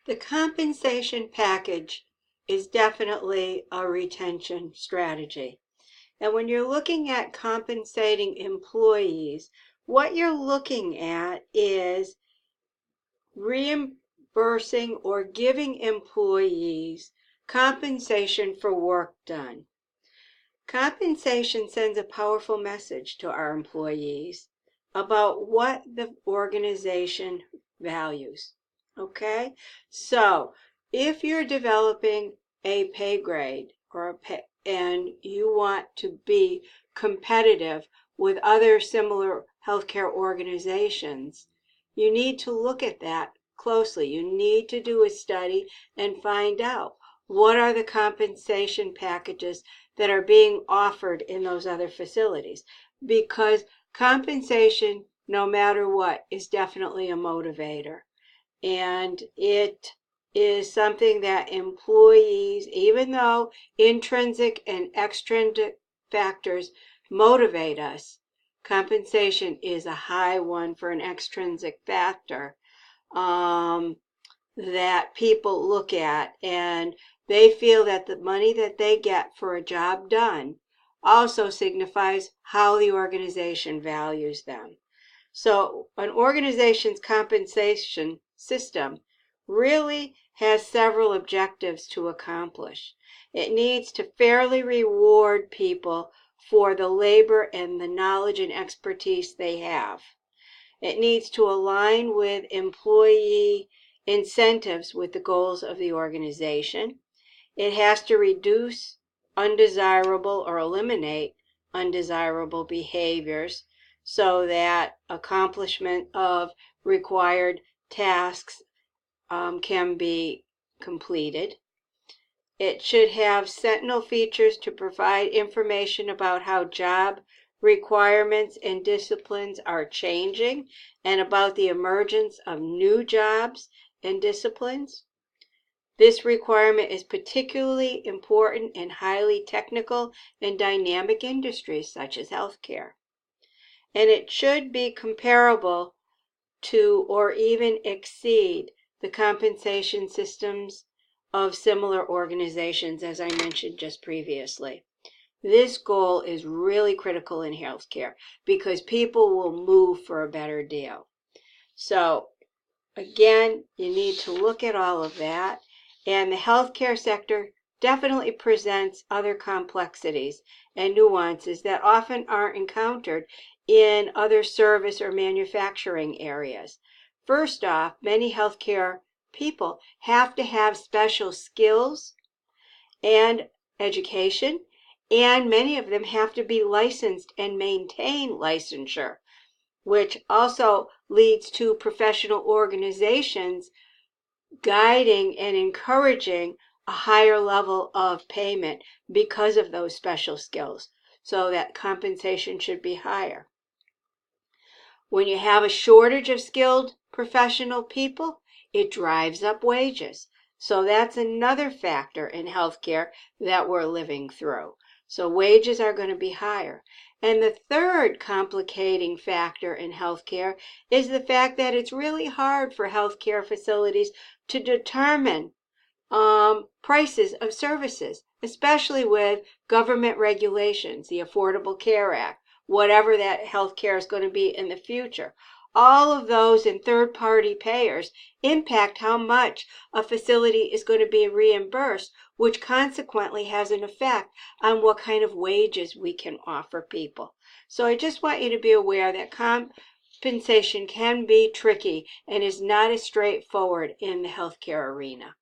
The compensation package is definitely a retention strategy. And when you're looking at compensating employees, what you're looking at is reimbursing or giving employees compensation for work done. Compensation sends a powerful message to our employees about what the organization values. Okay? So, if you're developing a pay grade or and you want to be competitive with other similar healthcare organizations, you need to look at that closely. You need to do a study and find out what are the compensation packages that are being offered in those other facilities, because compensation, no matter what, is definitely a motivator. And it is something that employees, even though intrinsic and extrinsic factors motivate us, compensation is a high one for an extrinsic factor that people look at, and they feel that the money that they get for a job done also signifies how the organization values them. So an organization's compensation system really has several objectives to accomplish. It needs to fairly reward people for the labor and the knowledge and expertise they have. It needs to align with employee incentives with the goals of the organization. It has to reduce undesirable or eliminate undesirable behaviors so that accomplishment of required tasks can be completed. It should have sentinel features to provide information about how job requirements and disciplines are changing and about the emergence of new jobs and disciplines. This requirement is particularly important in highly technical and dynamic industries such as healthcare. And it should be comparable to or even exceed the compensation systems of similar organizations, as I mentioned just previously. This goal is really critical in healthcare because people will move for a better deal. So again, you need to look at all of that. And the healthcare sector definitely presents other complexities and nuances that often aren't encountered in other service or manufacturing areas. First off, many healthcare people have to have special skills and education, and many of them have to be licensed and maintain licensure, which also leads to professional organizations guiding and encouraging a higher level of payment because of those special skills, so that compensation should be higher. When you have a shortage of skilled professional people, it drives up wages. So that's another factor in healthcare that we're living through. So wages are going to be higher. And the third complicating factor in healthcare is the fact that it's really hard for healthcare facilities to determine prices of services, especially with government regulations, the Affordable Care Act, whatever that health care is going to be in the future. All of those and third-party payers impact how much a facility is going to be reimbursed, which consequently has an effect on what kind of wages we can offer people. So I just want you to be aware that compensation can be tricky and is not as straightforward in the healthcare arena.